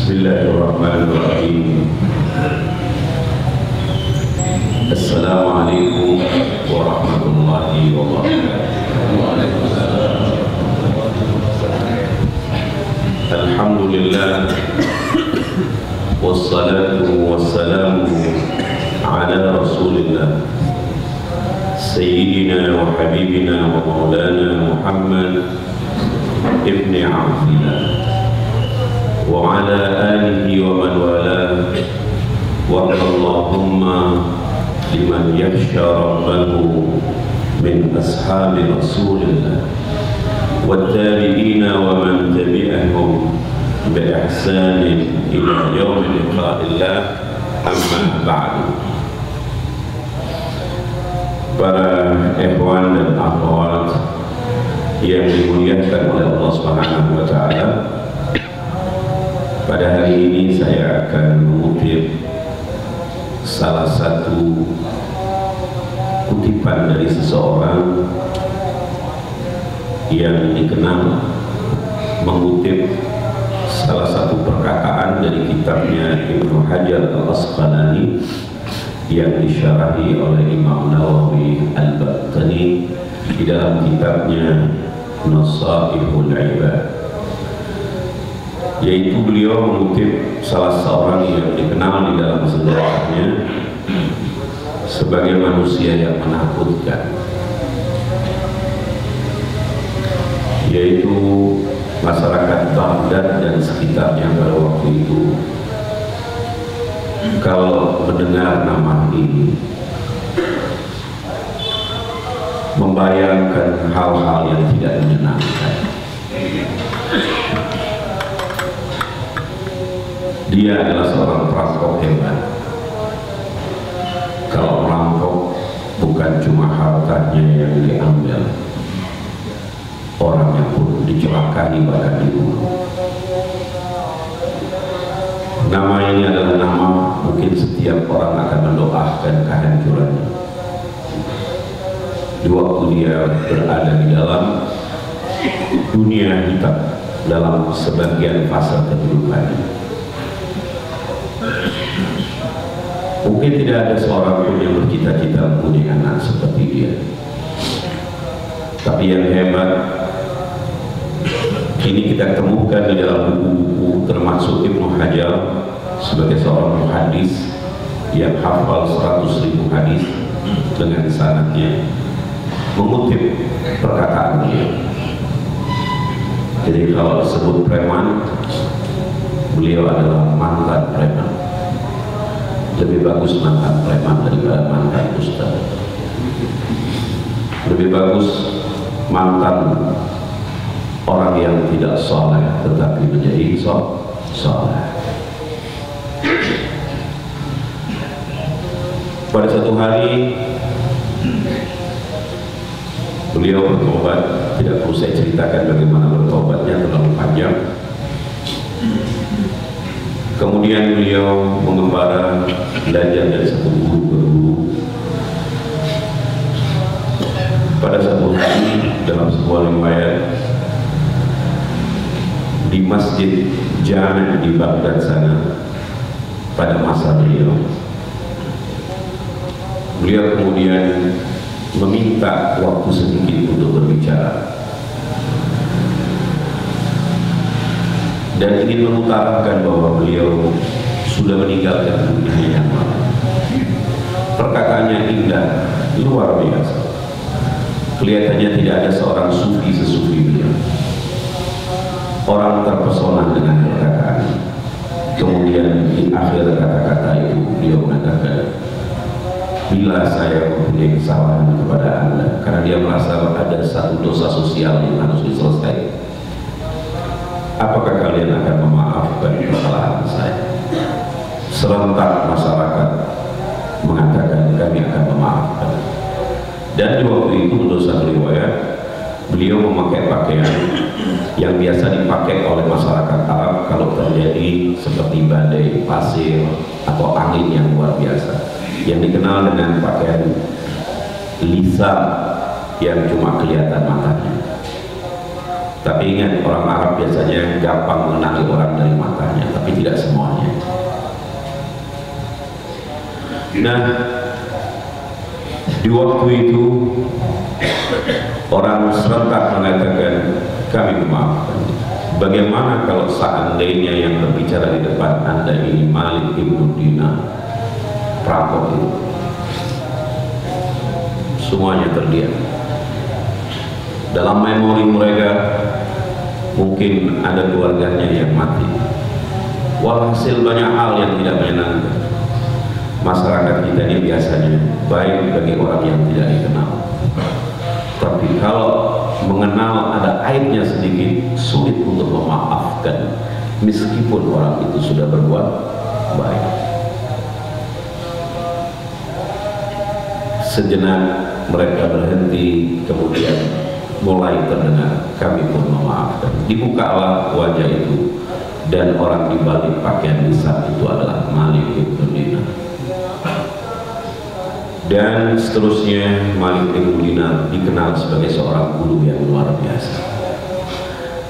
Bismillahirrahmanirrahim. Assalamualaikum warahmatullahi wabarakatuh. Alhamdulillah, wassalatu wassalamu ala rasulillah Sayyidina wa habibina wa maulana Muhammad ibni Abdillah wa ala alihi wa man wala wa Allahumma liman yakhsha rabbahu min ashabi rasulillah wa tabi'ina wa man tabi'ahum bi ihsanin ila yaumil liqa'illah, amma ba'du. Para ikhwan dan akhwat yang dimuliakan oleh Allah Subhanahu wa taala, pada hari ini saya akan mengutip salah satu kutipan dari seseorang yang dikenal mengutip salah satu perkataan dari kitabnya Ibnu Hajar Al-Asqalani yang disyarahi oleh Imam Nawawi Al-Baqtani di dalam kitabnya Nasaihul Ibad, yaitu beliau mengutip salah seorang yang dikenal di dalam sejarahnya sebagai manusia yang menakutkan, yaitu masyarakat Baghdad dan sekitarnya pada waktu itu. Kalau mendengar nama ini, membayangkan hal-hal yang tidak menyenangkan. Dia adalah seorang perampok hebat. Kalau merampok bukan cuma hartanya yang diambil, orangnya pun dicelakai, bahkan dibunuh. Nama ini adalah nama mungkin setiap orang akan mendoakan kehancurannya di waktu dia berada di dalam dunia hitam, dalam sebagian fase kehidupannya. Mungkin tidak ada seorang pun yang bercita-cita mempunyai anak seperti dia. Tapi yang hebat, kini kita temukan di dalam buku-buku, termasuk Ibnu Hajar sebagai seorang muhaddis yang hafal 100.000 hadis dengan sanadnya, mengutip perkataan dia. Jadi kalau disebut preman, beliau adalah mantan preman. Lebih bagus mantan preman daripada mantan ustaz. Lebih bagus mantan orang yang tidak soleh tetapi menjadi soleh. Pada satu hari beliau bertobat. Tidak perlu saya ceritakan bagaimana bertobatnya, terlalu panjang. Kemudian beliau mengembara, belajar dari satu guru ke guru. Pada satu hari dalam sebuah riwayat di Masjid Jami' di Baghdad sana, pada masa beliau kemudian meminta waktu sedikit untuk berbicara dan ingin mengutarakan bahwa beliau sudah meninggalkan dunia yang lalu. Perkataannya indah, luar biasa. Kelihatannya tidak ada seorang sufi sesufi beliau. Orang terpesona dengan perkataan. Kemudian di akhir kata-kata itu beliau mengatakan, bila saya mempunyai kesalahan kepada Anda, karena dia merasa ada satu dosa sosial yang harus diselesaikan, apakah kalian akan memaafkan kesalahan saya? Serentak masyarakat mengatakan kami akan memaafkan. Dan di waktu itu menurut satu riwayat, beliau memakai pakaian yang biasa dipakai oleh masyarakat Arab kalau terjadi seperti badai, pasir, atau angin yang luar biasa, yang dikenal dengan pakaian lisa yang cuma kelihatan matanya. Tapi ingat, orang Arab biasanya gampang mengenali orang dari matanya, tapi tidak Nah, di waktu itu orang serentak mengatakan kami memaafkan. Bagaimana kalau seandainya yang berbicara di depan Anda ini Malik ibnu Dinar, perampok itu? Semuanya terdiam. Dalam memori mereka mungkin ada keluarganya yang mati. Walhasil banyak hal yang tidak menyenangkan. Masyarakat kita ini biasanya baik bagi orang yang tidak dikenal, tapi kalau mengenal ada aibnya sedikit, sulit untuk memaafkan meskipun orang itu sudah berbuat baik. Sejenak mereka berhenti, kemudian mulai terdengar kami pun memaafkan. Dibukalah wajah itu, dan orang di balik pakaian hisab itu adalah Malik ibnu Dinar. Dan seterusnya Malik ibnu Dinar dikenal sebagai seorang guru yang luar biasa.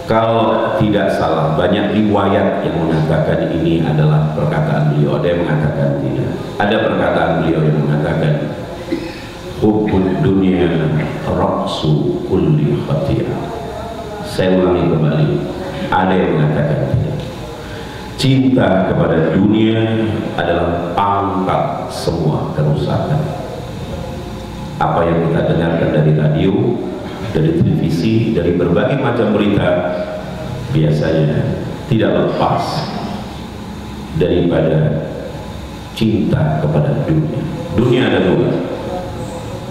Kalau tidak salah, banyak riwayat yang mengatakan ini adalah perkataan beliau. Ada yang mengatakan tidak. Ada perkataan beliau yang mengatakan hubbud dunya ra'su kulli khati'ah. Saya ulangi kembali. Ada yang mengatakan tidak. Cinta kepada dunia adalah pangkal semua kerusakan. Apa yang kita dengarkan dari radio, dari televisi, dari berbagai macam berita, biasanya tidak lepas daripada cinta kepada dunia. Dunia ada dua.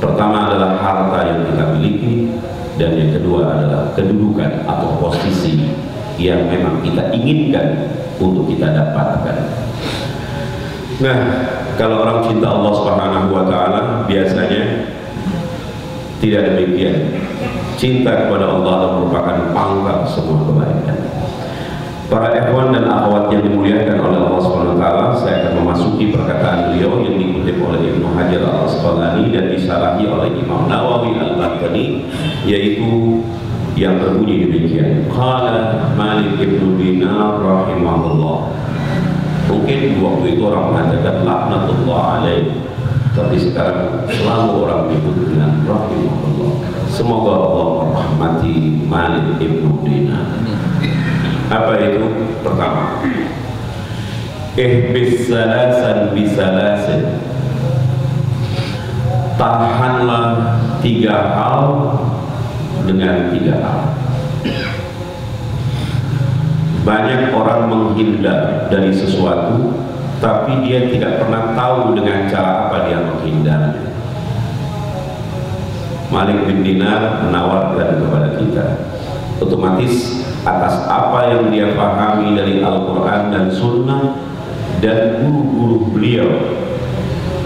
Pertama adalah harta yang kita miliki, dan yang kedua adalah kedudukan atau posisi yang memang kita inginkan untuk kita dapatkan. Nah, kalau orang cinta Allah Subhanahu wa Ta'ala, biasanya tidak demikian. Cinta kepada Allah merupakan pangkal semua kebaikan. Para ikhwan dan akhwat yang dimuliakan oleh Allah Subhanahu wa Ta'ala, saya akan memasuki perkataan beliau yang dikutip oleh Ibnu Hajar al-Asqalani dan disarahi oleh Imam Nawawi al-Baghdadi, yaitu yang berbunyi demikian: Qala Malik ibnu Dinar rahimahullah. Mungkin waktu itu orang mengatakan laknatullah alaih, tapi sekarang selalu orang menyebut dengan rahimahullah. Semoga Allah merahmati Malik ibnu Dinar. Apa itu? Pertama, ihbis salasan bisalasin. Tahanlah 3 hal dengan 3 hal. Banyak orang menghindar dari sesuatu, tapi dia tidak pernah tahu dengan cara apa dia menghindarnya. Malik bin Dinar menawarkan kepada kita, otomatis atas apa yang dia pahami dari Al-Quran dan Sunnah dan guru-guru beliau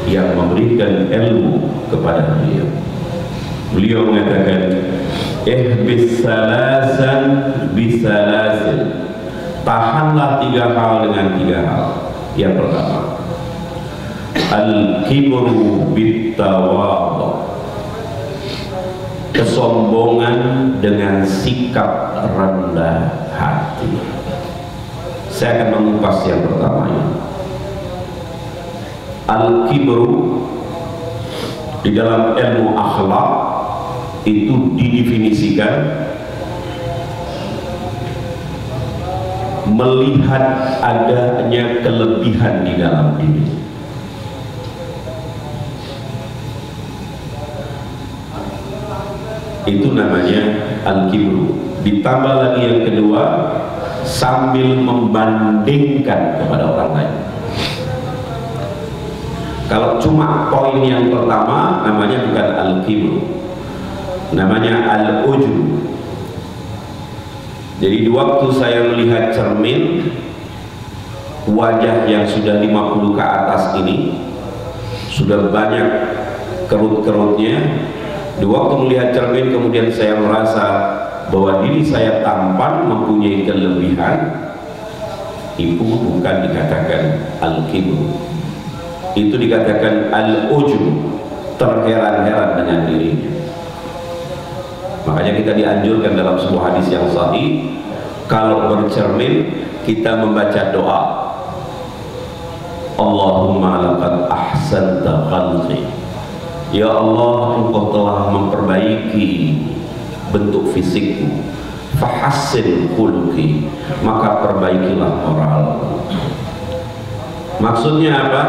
yang memberikan ilmu kepada beliau. Beliau mengatakan, ihbis salasan bisalasin. Tahanlah 3 hal dengan 3 hal. Yang pertama, al-kibru bit-tawadhu. Kesombongan dengan sikap rendah hati. Saya akan mengupas yang pertama ini. Al-kibru di dalam ilmu akhlak itu didefinisikan melihat adanya kelebihan di dalam diri. Itu namanya al-kibru. Ditambah lagi yang kedua, sambil membandingkan kepada orang lain. Kalau cuma poin yang pertama, namanya bukan al-kibru, namanya al-ujub. Jadi di waktu saya melihat cermin, wajah yang sudah 50 ke atas ini sudah banyak kerut-kerutnya. Di waktu melihat cermin, kemudian saya merasa bahwa diri saya tampan, mempunyai kelebihan. Itu bukan dikatakan al-kibru, itu dikatakan al-ujub, terheran-heran dengan dirinya. Makanya kita dianjurkan dalam sebuah hadis yang sahih, kalau bercermin kita membaca doa. Allahumma laqad ahsanta khalqi, ya Allah, engkau telah memperbaiki bentuk fisikku, fahassin khuluqi, maka perbaikilah moralku. Maksudnya apa?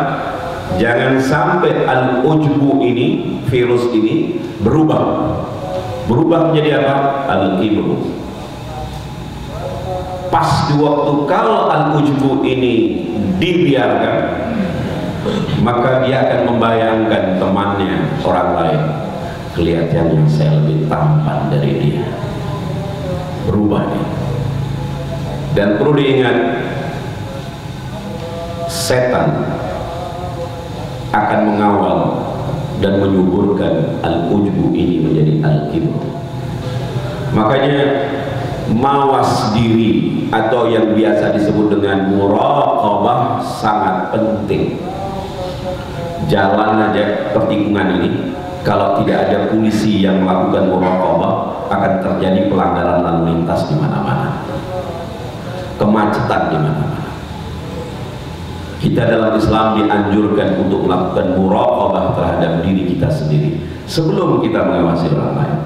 Jangan sampai al-ujbu ini, virus ini berubah menjadi apa? Al-kibru. Pas di waktu kalau al-ujbu ini dibiarkan, maka dia akan membayangkan temannya orang lain, kelihatannya saya lebih tampan dari dia, berubah dia. Dan perlu diingat, setan akan mengawal dan menyuburkan al-ujbu ini menjadi al-kibru. Makanya mawas diri atau yang biasa disebut dengan muraqabah sangat penting. Jalan aja pertikungan ini, kalau tidak ada polisi yang melakukan muraqabah, akan terjadi pelanggaran lalu lintas di mana-mana, kemacetan di mana-mana. Kita dalam Islam dianjurkan untuk melakukan muraqabah terhadap diri kita sendiri sebelum kita mengawasi orang lain.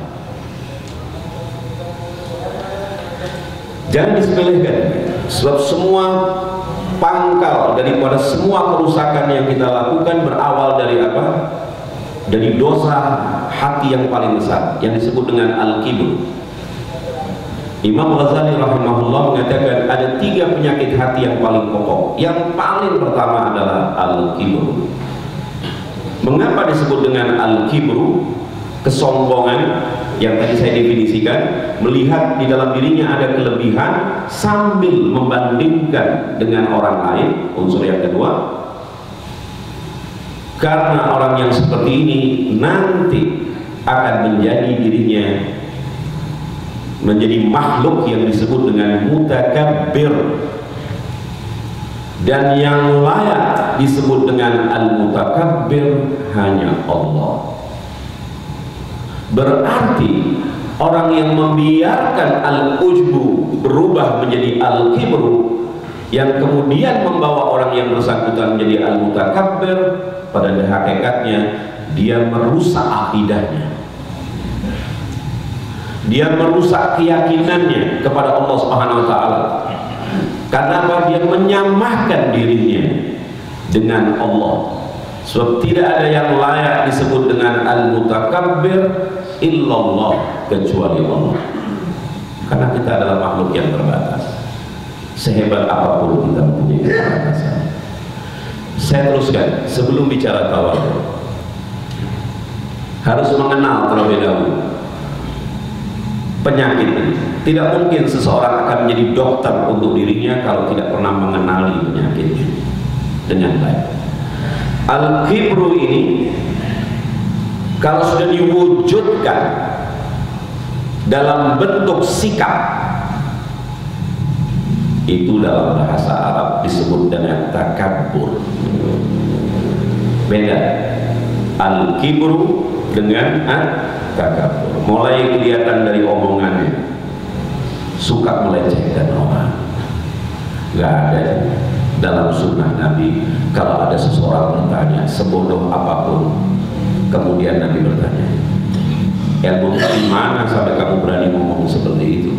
Jangan disepelekan, sebab semua pangkal daripada semua kerusakan yang kita lakukan berawal dari apa? Dari dosa hati yang paling besar yang disebut dengan al-kibr. Imam Ghazali rahimahullah mengatakan ada 3 penyakit hati yang paling pokok. Yang paling pertama adalah al-kibr. Mengapa disebut dengan al-kibru? Kesombongan yang tadi saya definisikan, melihat di dalam dirinya ada kelebihan sambil membandingkan dengan orang lain. Unsur yang kedua, karena orang yang seperti ini nanti akan menjadi dirinya menjadi makhluk yang disebut dengan mutakabbir, dan yang layak disebut dengan al-mutakabbir hanya Allah. Berarti orang yang membiarkan al-ujbu berubah menjadi al-kibru, yang kemudian membawa orang yang bersangkutan menjadi al-mutakabbir, pada hakikatnya dia merusak akidahnya, dia merusak keyakinannya kepada Allah Subhanahu wa taala. Karena dia menyamakan dirinya dengan Allah. Sebab tidak ada yang layak disebut dengan al-mutakabbir illallah, kecuali Allah. Karena kita adalah makhluk yang terbatas. Sehebat apapun kita mempunyai keterbatasan. Saya teruskan, sebelum bicara tawadhu, harus mengenal terlebih dahulu penyakit ini. Tidak mungkin seseorang akan menjadi dokter untuk dirinya kalau tidak pernah mengenali penyakitnya dengan baik. Al-kibru ini kalau sudah diwujudkan dalam bentuk sikap, itu dalam bahasa Arab disebut dengan takabbur. Beda al-kibru dengan takabbur. Mulai kelihatan dari omongannya, suka melecehkan orang. Gak ada dalam sunnah Nabi kalau ada seseorang bertanya sebodoh apapun, kemudian Nabi bertanya, ilmu dari mana sampai kamu berani ngomong seperti itu?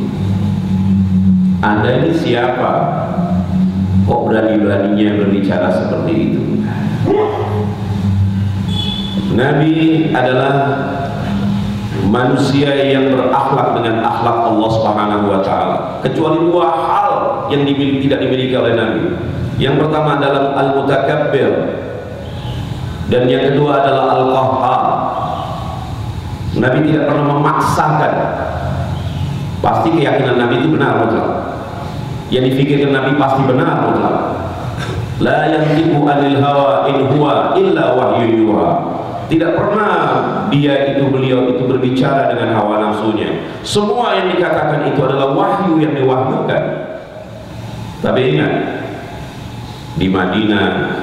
Anda ini siapa? Kok berani-beraninya berbicara seperti itu? Nabi adalah manusia yang berakhlak dengan akhlak Allah Subhanahu wa taala. Kecuali 2 hal yang tidak dimiliki oleh Nabi. Yang pertama adalah al-mutakabbir, dan yang kedua adalah al-qahhar. Nabi tidak pernah memaksakan. Pasti keyakinan Nabi itu benar mutlak. Yang difikirkan Nabi pasti benar mutlak. La yantiqu anil hawa in huwa illa wahyu yuha. Tidak pernah beliau itu berbicara dengan hawa nafsunya. Semua yang dikatakan itu adalah wahyu yang diwahyukan. Tapi ingat, di Madinah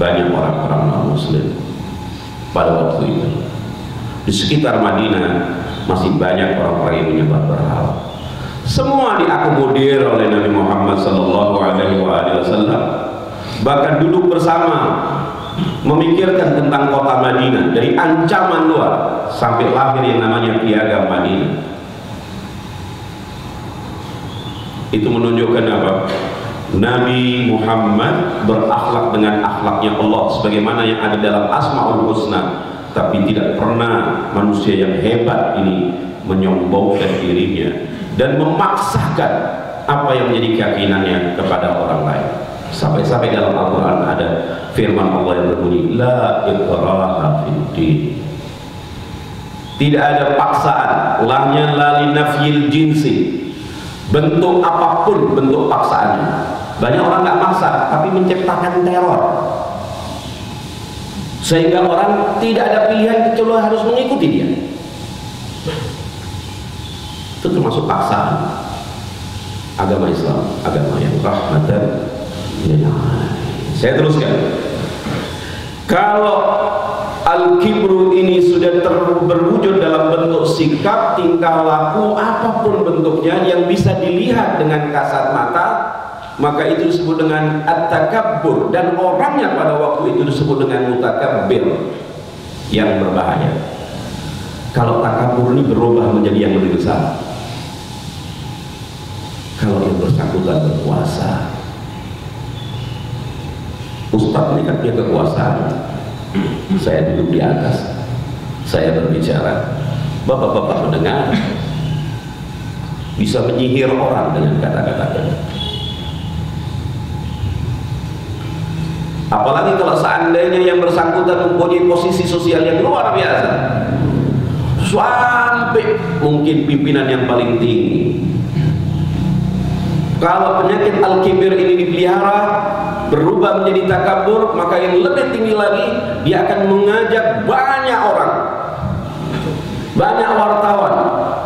banyak orang-orang non-muslim pada waktu itu. Di sekitar Madinah masih banyak orang-orang yang menyembah berhala. Semua diakomodir oleh Nabi Muhammad SAW. bahkan duduk bersama memikirkan tentang kota Madinah dari ancaman luar sampai lahir yang namanya Piagam Madinah. Itu menunjukkan apa? Nabi Muhammad berakhlak dengan akhlaknya Allah sebagaimana yang ada dalam Asmaul Husna, tapi tidak pernah manusia yang hebat ini menyombongkan dirinya dan memaksakan apa yang menjadi keyakinannya kepada orang lain. Sampai-sampai dalam Al-Quran ada firman Allah yang berbunyi, la ikraha fiddin. Tidak ada paksaan, lahnya lali nafyil jinsi, bentuk apapun bentuk paksaannya. Banyak orang nggak maksa tapi menciptakan teror sehingga orang tidak ada pilihan kecuali harus mengikuti dia. Itu termasuk paksaan. Agama Islam, agama yang rahmatan lil alamin. Saya teruskan. Kalau al-kibru ini sudah berwujud dalam bentuk sikap, tingkah laku, apapun bentuknya yang bisa dilihat dengan kasat mata, maka itu disebut dengan at-takabbur, dan orangnya pada waktu itu disebut dengan mutakabbir yang berbahaya. Kalau takabbur ini berubah menjadi yang lebih besar, kalau yang bersangkutan berkuasa. Ustaz ini kan punya kekuasaan, saya duduk di atas, saya berbicara, bapak-bapak mendengar, bisa menyihir orang dengan kata-katanya. Apalagi kalau seandainya yang bersangkutan mempunyai posisi sosial yang luar biasa, sampai mungkin pimpinan yang paling tinggi. Kalau penyakit al-kibir ini dipelihara, berubah menjadi takabur, maka yang lebih tinggi lagi, dia akan mengajak banyak orang, banyak wartawan,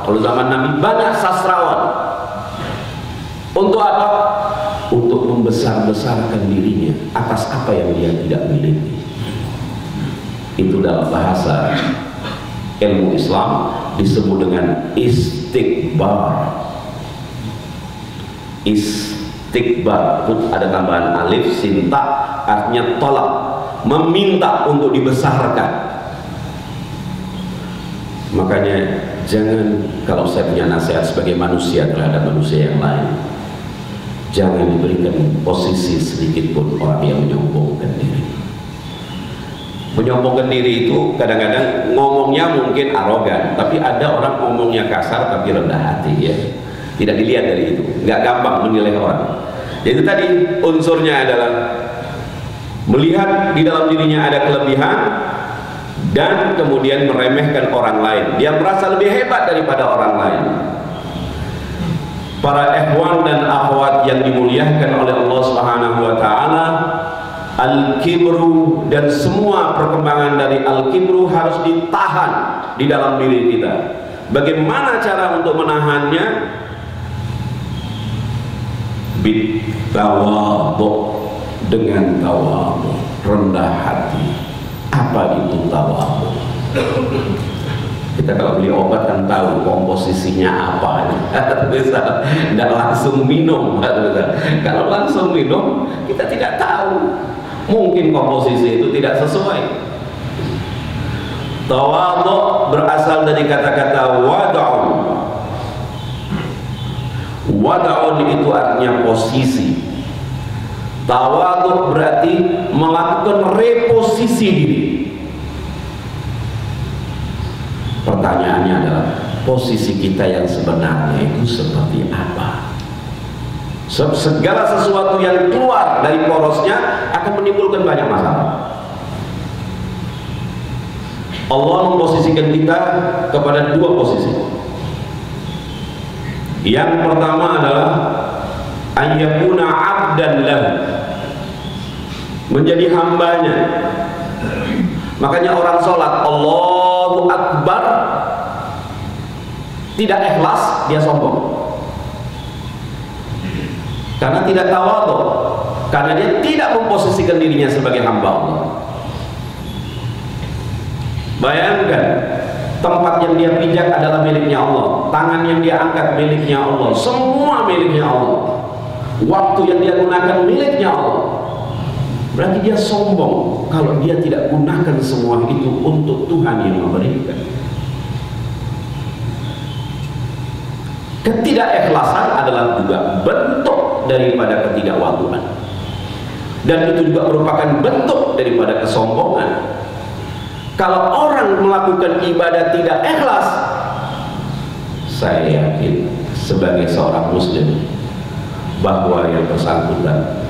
kalau zaman Nabi banyak sastrawan. Untuk apa? Untuk membesar-besarkan dirinya atas apa yang dia tidak miliki. Itu dalam bahasa ilmu Islam disebut dengan istikbar. Istikbar itu ada tambahan alif sin ta, artinya tolak, meminta untuk dibesarkan. Makanya jangan, kalau saya punya nasihat sebagai manusia terhadap manusia yang lain, jangan diberikan posisi sedikit pun orang yang menyombongkan diri. Menyombongkan diri itu kadang-kadang ngomongnya mungkin arogan, tapi ada orang ngomongnya kasar tapi rendah hati, ya. Tidak dilihat dari itu, nggak gampang menilai orang. Jadi tadi unsurnya adalah melihat di dalam dirinya ada kelebihan dan kemudian meremehkan orang lain. Dia merasa lebih hebat daripada orang lain. Para ikhwan dan akhwat yang dimuliakan oleh Allah Subhanahu wa taala, al-kibru dan semua perkembangan dari al-kibru harus ditahan di dalam diri kita. Bagaimana cara untuk menahannya? Bitawadhu, dengan tawadhu, rendah hati. Apa itu tawadhu? Kita kalau beli obat kan tahu komposisinya apa, tidak langsung minum. Kalau langsung minum kita tidak tahu, mungkin komposisi itu tidak sesuai. Tawadhu berasal dari kata-kata wad'un. Wad'un itu artinya posisi. Tawadhu berarti melakukan reposisi diri. Pertanyaannya adalah posisi kita yang sebenarnya itu seperti apa? Segala sesuatu yang keluar dari porosnya akan menimbulkan banyak masalah. Allah memposisikan kita kepada dua posisi. Yang pertama adalah ayyakuna abdan lahu, menjadi hambanya. Makanya orang sholat Allahu Akbar tidak ikhlas, dia sombong karena tidak tawadhu, karena dia tidak memposisikan dirinya sebagai hamba Allah. Bayangkan, tempat yang dia pijak adalah miliknya Allah, tangan yang dia angkat miliknya Allah, semua miliknya Allah, waktu yang dia gunakan miliknya Allah. Berarti dia sombong kalau dia tidak gunakan semua itu untuk Tuhan yang memberikan. Ketidakikhlasan adalah juga bentuk daripada ketidakwaduan, dan itu juga merupakan bentuk daripada kesombongan. Kalau orang melakukan ibadah tidak ikhlas, saya yakin sebagai seorang muslim bahwa yang bersangkutan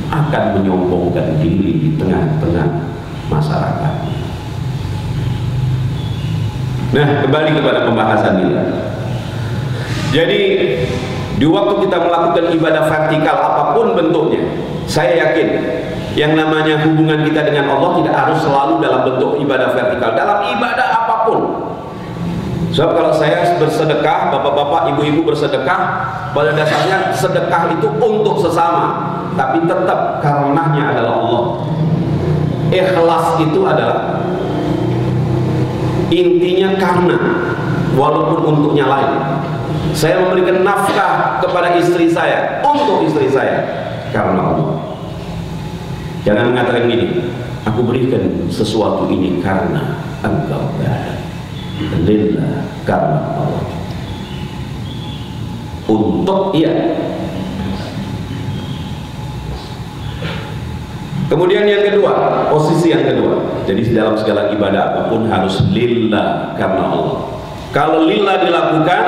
akan menyombongkan diri di tengah-tengah masyarakat. Nah, kembali kepada pembahasan kita. Jadi di waktu kita melakukan ibadah vertikal apapun bentuknya, saya yakin yang namanya hubungan kita dengan Allah tidak harus selalu dalam bentuk ibadah vertikal, dalam ibadah apapun. Sebab kalau saya bersedekah, bapak-bapak, ibu-ibu bersedekah, pada dasarnya sedekah itu untuk sesama, tapi tetap karenanya adalah Allah. Ikhlas itu adalah intinya karena, walaupun untuknya lain. Saya memberikan nafkah kepada istri saya, untuk istri saya, karena Allah. Jangan mengatakan gini, aku berikan sesuatu ini karena engkau berada. Lillah, karena Allah. Untuk ia. Kemudian yang kedua, posisi yang kedua. Jadi dalam segala ibadah apapun harus lillah, karena Allah. Kalau lillah dilakukan,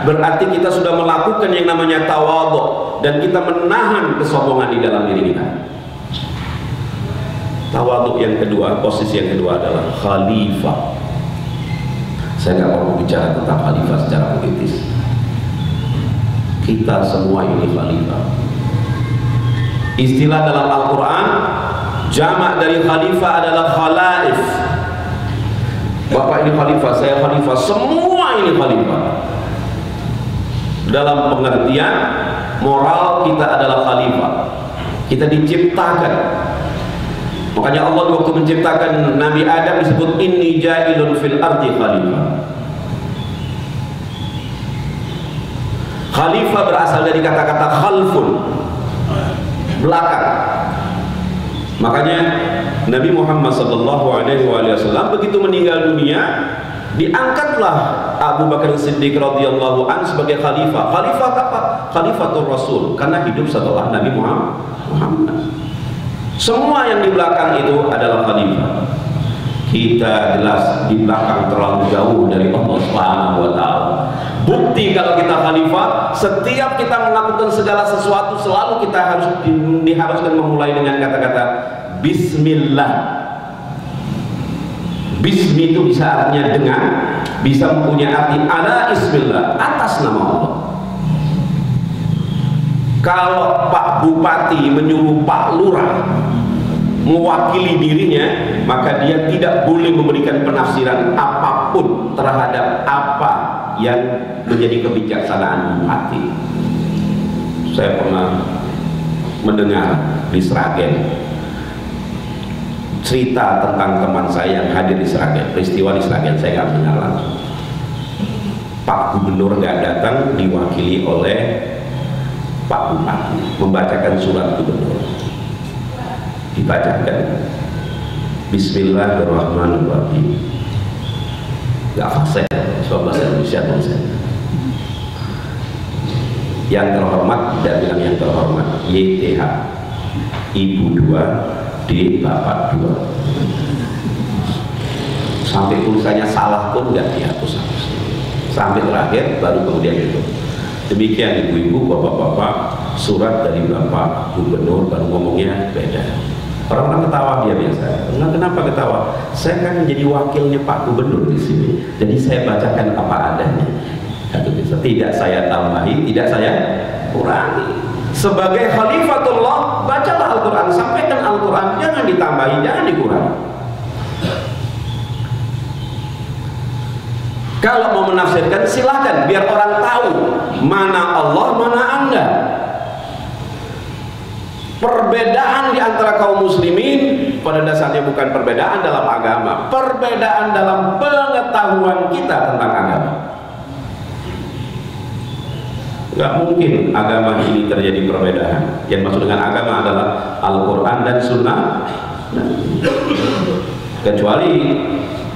berarti kita sudah melakukan yang namanya tawadhu, dan kita menahan kesombongan di dalam diri kita. Tawadhu yang kedua, posisi yang kedua adalah khalifah. Saya nggak mau bicara tentang khalifah secara politis. Kita semua ini khalifah. Istilah dalam Al-Quran, jamak dari khalifah adalah khalaif. Bapak ini khalifah, saya khalifah, semua ini khalifah. Dalam pengertian moral kita adalah khalifah. Kita diciptakan. Makanya Allah waktu menciptakan Nabi Adam disebut inni ja'ilun fil ardi khalifah. Khalifah berasal dari kata-kata khalfun, belakang. Makanya Nabi Muhammad SAW begitu meninggal dunia, diangkatlah Abu Bakar Siddiq radhiyallahu anhu sebagai khalifah. Khalifah apa? Khalifatul Rasul, karena hidup setelah Nabi Muhammad. Semua yang di belakang itu adalah khalifah. Kita jelas di belakang terlalu jauh dari Allah Subhanahu wa taala. Bukti kalau kita khalifah, setiap kita melakukan segala sesuatu selalu kita harus diharuskan memulai dengan kata-kata bismillah. Bismi itu bisa artinya dengan, bisa mempunyai arti ala ismillah, atas nama Allah. Kalau Pak Bupati menyuruh Pak Lurah mewakili dirinya, maka dia tidak boleh memberikan penafsiran apapun terhadap apa yang menjadi kebijaksanaan bupati. Saya pernah mendengar di Sragen cerita tentang teman saya yang hadir di Sragen, peristiwa di Sragen, saya nggak mendengar langsung. Pak Gubernur nggak datang, diwakili oleh Pak Bupati membacakan surat gubernur. Dibacakan Bismillahirrahmanirrahim. Gak fasih, sebab bahasa Indonesia tulisan. Yang terhormat, tidak bilang yang terhormat, YTH, Ibu 2, D Bapak 2. Sampai tulisannya salah pun nggak dihapus. Sampai terakhir baru kemudian itu. Demikian ibu-ibu, bapak-bapak, surat dari Bapak Gubernur baru ngomongnya beda. Orang-orang ketawa dia biasa. Nah, kenapa ketawa? Saya kan menjadi wakilnya Pak Gubernur di sini. Jadi saya bacakan apa adanya. Tidak saya tambahi, tidak saya kurangi. Sebagai khalifatullah, bacalah Al-Quran, sampaikan Al-Quran, jangan ditambahi, jangan dikurangi. Kalau mau menafsirkan silahkan, biar orang tahu mana Allah, mana Anda. Perbedaan di antara kaum muslimin pada dasarnya bukan perbedaan dalam agama, perbedaan dalam pengetahuan kita tentang agama. Nggak mungkin agama ini terjadi perbedaan. Yang maksud dengan agama adalah Al-Quran dan Sunnah. Kecuali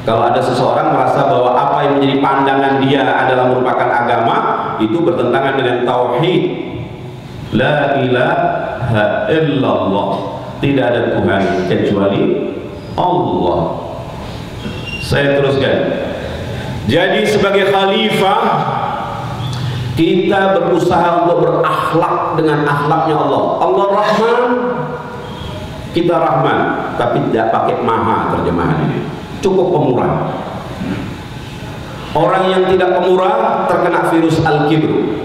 kalau ada seseorang merasa bahwa apa yang menjadi pandangan dia adalah merupakan agama, itu bertentangan dengan tauhid. La ilaha illallah, tidak ada Tuhan kecuali Allah. Saya teruskan. Jadi sebagai khalifah, kita berusaha untuk berakhlak dengan akhlaknya Allah. Allah Rahman, kita Rahman, tapi tidak pakai maha terjemahan ini. Cukup pemurah. Orang yang tidak pemurah terkena virus al-kibr.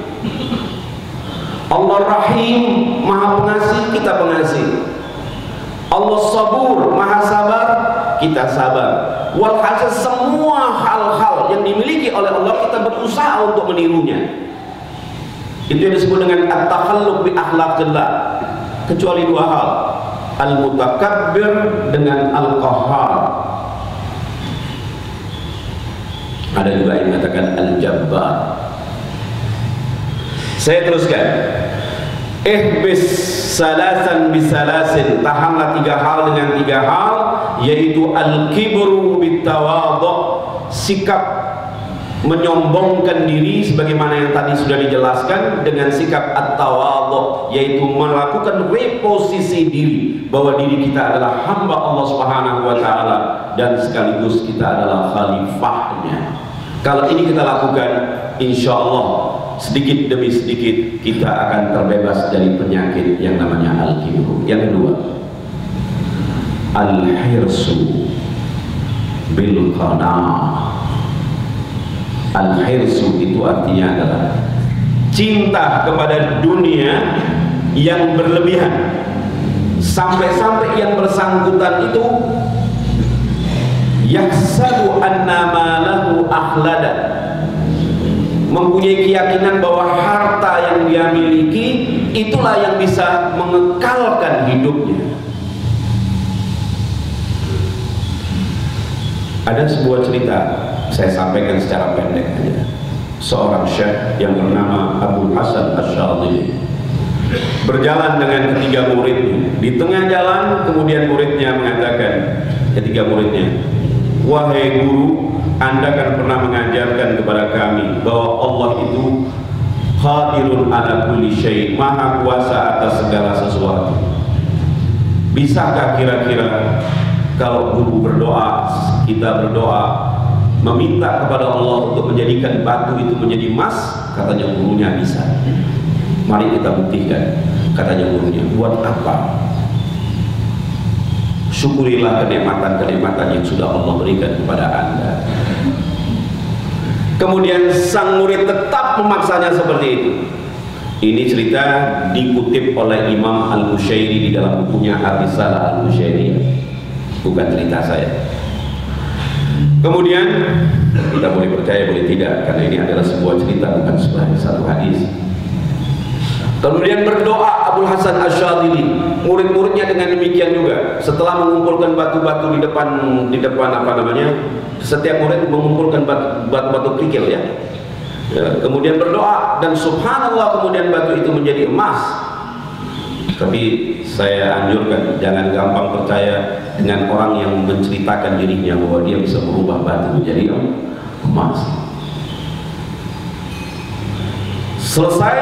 Allah Rahim, maha pengasih, kita pengasih. Allah Sabur, maha sabar, kita sabar. Walhasil semua hal-hal yang dimiliki oleh Allah kita berusaha untuk menirunya. Itu yang disebut dengan at-takhalluq bi akhlaqillah. Kecuali dua hal, al-mutakabbir dengan al-qahhar. Ada juga yang mengatakan al-jabbar. Saya teruskan. Ihbis salasan bisalasin, tahanlah tiga hal dengan tiga hal, yaitu al-kibru bitawadhu, sikap menyombongkan diri sebagaimana yang tadi sudah dijelaskan, dengan sikap at-tawadhu, yaitu melakukan reposisi diri bahwa diri kita adalah hamba Allah Subhanahu wa taala dan sekaligus kita adalah khalifahnya. Kalau ini kita lakukan, insya Allah sedikit demi sedikit kita akan terbebas dari penyakit yang namanya al-kibru. Yang kedua, al-hirsu bil qana'ah. Al-hirsu itu artinya adalah cinta kepada dunia yang berlebihan, sampai-sampai yang bersangkutan itu yahsabu anna malahu akhlada, mempunyai keyakinan bahwa harta yang dia miliki itulah yang bisa mengekalkan hidupnya. Ada sebuah cerita, saya sampaikan secara pendek aja. Seorang syekh yang bernama Abul Hasan Asy'adili berjalan dengan ketiga muridnya. Di tengah jalan kemudian muridnya mengatakan, ketiga muridnya, wahai guru, Anda kan pernah mengajarkan kepada kami bahwa Allah itu qadirun ala kulli syai', maha kuasa atas segala sesuatu. Bisakah kira-kira kalau guru berdoa, kita berdoa meminta kepada Allah untuk menjadikan batu itu menjadi emas? Katanya gurunya bisa. Mari kita buktikan. Katanya gurunya, buat apa? Syukurilah kenikmatan-kenikmatan yang sudah Allah berikan kepada Anda. Kemudian sang murid tetap memaksanya seperti itu. Ini cerita dikutip oleh Imam Al-Bushairi di dalam bukunya Ar-Risalah Al-Bushairiyah, bukan cerita saya. Kemudian kita boleh percaya boleh tidak, karena ini adalah sebuah cerita, bukan sebagai satu hadis. Kemudian berdoa Abul Hasan Asy'adili, murid-muridnya dengan demikian juga. Setelah mengumpulkan batu-batu di depan apa namanya, setiap murid mengumpulkan batu-batu kerikil ya. Kemudian berdoa dan subhanallah kemudian batu itu menjadi emas. Tapi saya anjurkan jangan gampang percaya dengan orang yang menceritakan dirinya bahwa dia bisa merubah batu menjadi emas. Selesai,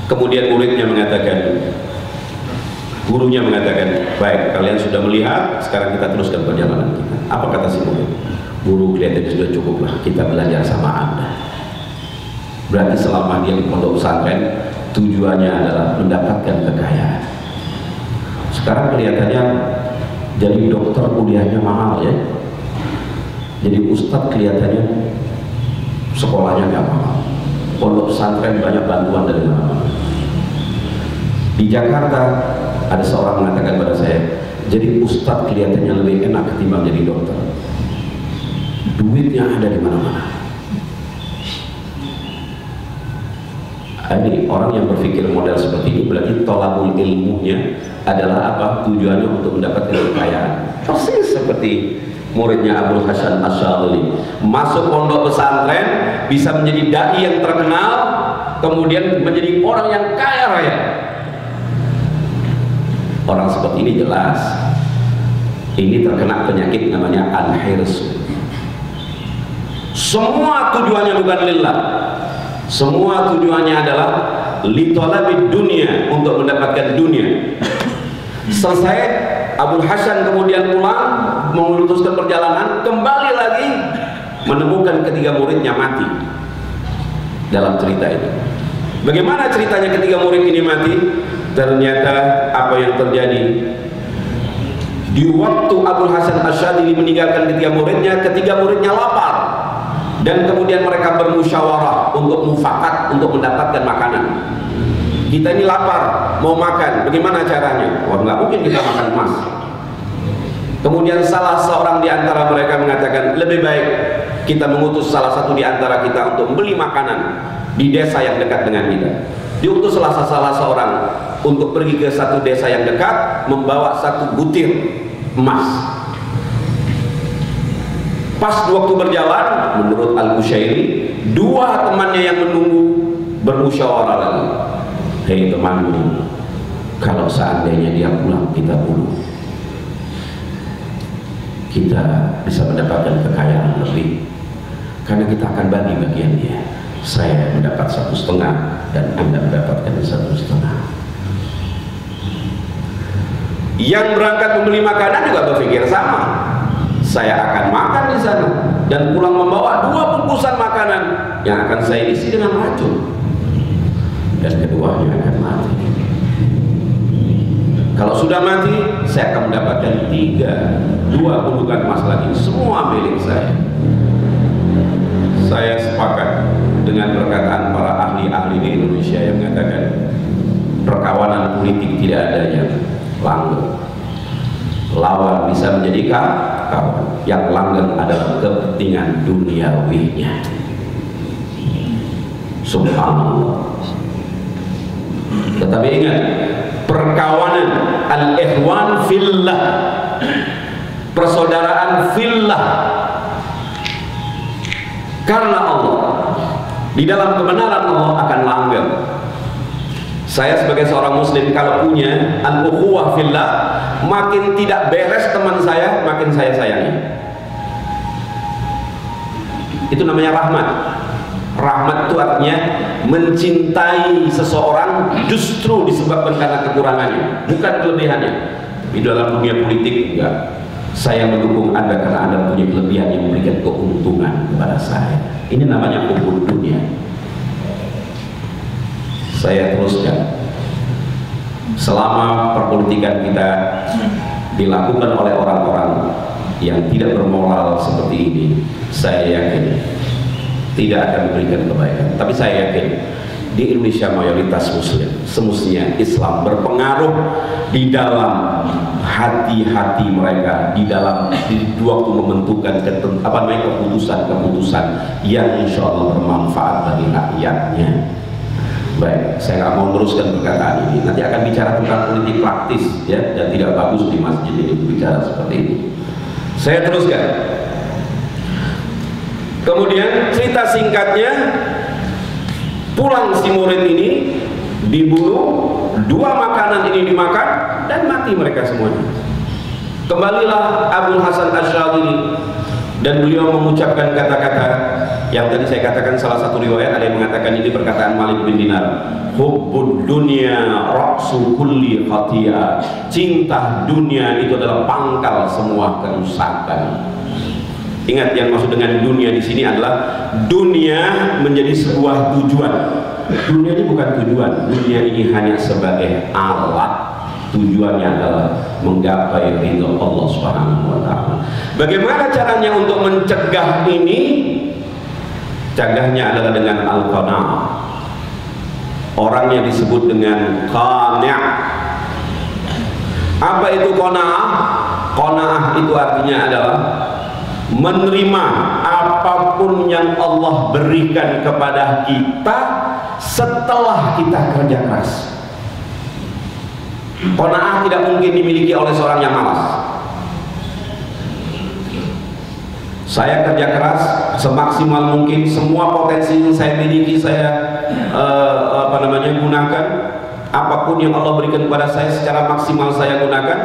kemudian muridnya mengatakan, gurunya mengatakan, baik, kalian sudah melihat, sekarang kita teruskan perjalanan kita. Apa kata si murid? Guru, kelihatannya sudah cukup lah, kita belajar sama Anda. Berarti selama dia di pondok pesantren, tujuannya adalah mendapatkan kekayaan. Sekarang kelihatannya jadi dokter kuliahnya mahal ya. Jadi ustadz kelihatannya sekolahnya nggak mahal. Pondok pesantren banyak bantuan dari mana-mana. Di Jakarta ada seorang mengatakan pada saya, jadi ustadz kelihatannya lebih enak ketimbang jadi dokter. Duitnya ada di mana-mana. Ini orang yang berpikir model seperti ini berarti tolabul ilmunya adalah apa? Tujuannya untuk mendapatkan kekayaan. Persis seperti muridnya Abul Hasan Asy'adili, masuk pondok pesantren bisa menjadi dai yang terkenal, kemudian menjadi orang yang kaya raya. Orang seperti ini jelas ini terkena penyakit namanya al-hirs. Semua tujuannya bukan lillah, semua tujuannya adalah litolabid dunia, untuk mendapatkan dunia. Selesai, Abul Hasan kemudian pulang memutuskan perjalanan, kembali lagi menemukan ketiga muridnya mati. Dalam cerita itu, bagaimana ceritanya ketiga murid ini mati? Ternyata apa yang terjadi di waktu Abul Hasan Asy'adili meninggalkan ketiga muridnya lapar, dan kemudian mereka bermusyawarah untuk mufakat, untuk mendapatkan makanan. Kita ini lapar, mau makan, bagaimana caranya? Wah, nggak mungkin kita makan emas. Kemudian salah seorang di antara mereka mengatakan, lebih baik kita mengutus salah satu di antara kita untuk membeli makanan di desa yang dekat dengan kita. Diutus salah seorang untuk pergi ke satu desa yang dekat, membawa satu butir emas. Pas waktu berjalan, menurut Al-Bushairi, dua temannya yang menunggu bermusyawarah lagi. Hei temanku, kalau seandainya dia pulang, kita bunuh. Kita bisa mendapatkan kekayaan lebih, karena kita akan bagi bagiannya. Saya mendapat 1,5 dan Anda mendapatkan 1,5. Yang berangkat membeli makanan juga berpikir sama. Saya akan makan di sana dan pulang membawa 2 bungkusan makanan yang akan saya isi dengan racun, dan keduanya akan mati. Kalau sudah mati, saya akan mendapatkan 2 gundukan emas lagi, semua milik saya. Saya sepakat dengan perkataan para ahli-ahli di Indonesia yang mengatakan perkawanan politik tidak ada yang langgeng. Lawan bisa menjadi kawan, yang langgeng adalah kepentingan duniawinya. Subhanallah. Tetapi ingat, perkawanan al-ikhwan fillah, persaudaraan fillah, karena Allah, di dalam kebenaran Allah akan langgeng. Saya sebagai seorang muslim kalau punya al-ukhuwah fillah, makin tidak beres teman saya, makin saya sayangi. Itu namanya rahmat. Rahmat itu artinya mencintai seseorang justru disebabkan karena kekurangannya, bukan kelebihannya. Di dalam dunia politik enggak. Saya mendukung Anda karena Anda punya kelebihan yang memberikan keuntungan kepada saya. Ini namanya hukum dunia. Saya teruskan, selama perpolitikan kita dilakukan oleh orang-orang yang tidak bermoral seperti ini, saya yakin tidak akan memberikan kebaikan. Tapi saya yakin di Indonesia mayoritas muslim, semestinya Islam berpengaruh di dalam hati-hati mereka, di waktu membentukkan keputusan-keputusan yang insya Allah bermanfaat bagi rakyatnya. Baik, saya nggak mau meneruskan perkataan ini. Nanti akan bicara tentang politik praktis, ya, dan tidak bagus di masjid ini bicara seperti ini. Saya teruskan. Kemudian cerita singkatnya, pulang si murid ini, dibunuh, 2 makanan ini dimakan dan mati mereka semuanya. Kembalilah Abul Hasan Asy'adili dan beliau mengucapkan kata-kata yang tadi saya katakan. Salah satu riwayat ada yang mengatakan ini perkataan Malik bin Dinar, hubbud dunya ra'su kulli khati'ah. Cinta dunia itu adalah pangkal semua kerusakan. Ingat, yang maksud dengan dunia di sini adalah dunia menjadi sebuah tujuan. Dunia ini bukan tujuan, dunia ini hanya sebagai alat. Tujuannya adalah menggapai ridho Allah Subhanahu wa ta'ala. Bagaimana caranya untuk mencegah ini? Cegahnya adalah dengan al-qanaah. Orang yang disebut dengan qani'. Apa itu qanaah? Qanaah itu artinya adalah menerima apapun yang Allah berikan kepada kita setelah kita kerja keras. Qanaah tidak mungkin dimiliki oleh seorang yang malas. Saya kerja keras semaksimal mungkin, semua potensi yang saya miliki saya gunakan, apapun yang Allah berikan kepada saya secara maksimal saya gunakan.